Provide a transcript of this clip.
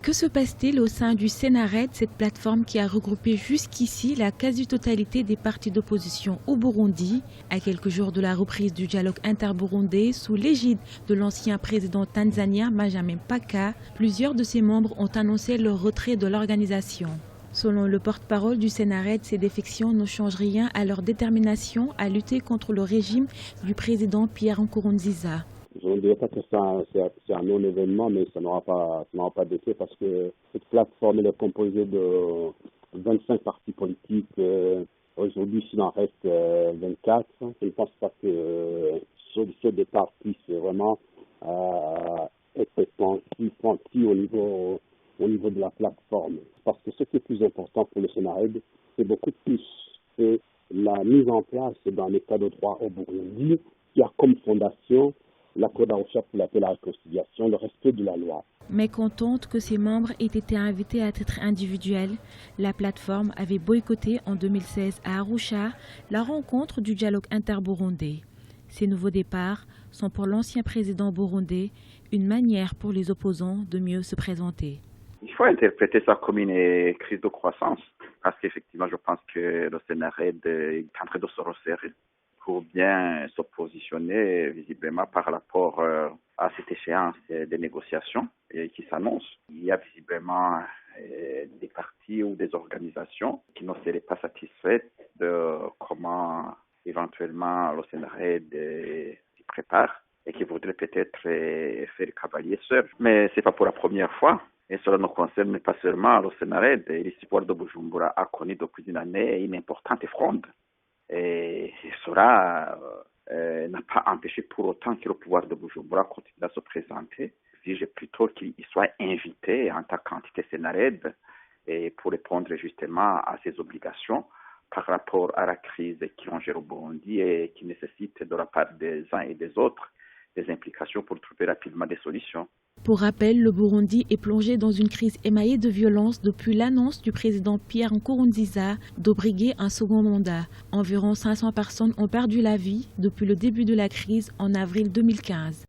Que se passe-t-il au sein du Sénarède, cette plateforme qui a regroupé jusqu'ici la quasi-totalité des partis d'opposition au Burundi? À quelques jours de la reprise du dialogue interburundais sous l'égide de l'ancien président tanzanien Benjamin Mkapa, plusieurs de ses membres ont annoncé leur retrait de l'organisation. Selon le porte-parole du Sénarède, ces défections ne changent rien à leur détermination à lutter contre le régime du président Pierre Nkurunziza. Je ne dirais pas que c'est un non-événement, mais ça n'aura pas d'effet parce que cette plateforme elle est composée de 25 partis politiques. Aujourd'hui, s'il en reste 24, je ne pense pas que ce des partis, c'est vraiment être senti au niveau de la plateforme. Parce que ce qui est plus important pour le Sénarède, c'est beaucoup plus. C'est la mise en place d'un état de droit au Burundi qui a comme fondation la Cour d'Arusha pour la paix et la réconciliation, le respect de la loi. Mécontente que ses membres aient été invités à titre individuel, la plateforme avait boycotté en 2016 à Arusha la rencontre du dialogue interburundais. Ces nouveaux départs sont pour l'ancien président burundais une manière pour les opposants de mieux se présenter. Il faut interpréter ça comme une crise de croissance, parce qu'effectivement, je pense que le Sénarède est en train de se resserrer pour bien se positionner visiblement par rapport à cette échéance des négociations qui s'annonce. Il y a visiblement des partis ou des organisations qui ne seraient pas satisfaites de comment éventuellement le Sénarède s'y prépare et qui voudraient peut-être faire cavalier seul. Mais ce n'est pas pour la première fois. Et cela ne concerne pas seulement le Sénarède. L'histoire de Bujumbura a connu depuis une année une importante fronde. Et cela n'a pas empêché pour autant que le pouvoir de Bujumbura continue à se présenter. Exige plutôt qu'il soit invité en tant qu'entité Sénarède et pour répondre justement à ses obligations par rapport à la crise qui ronge au Burundi et qui nécessite de la part des uns et des autres des implications pour trouver rapidement des solutions. Pour rappel, le Burundi est plongé dans une crise émaillée de violence depuis l'annonce du président Pierre Nkurunziza de briguer un second mandat. Environ 500 personnes ont perdu la vie depuis le début de la crise en avril 2015.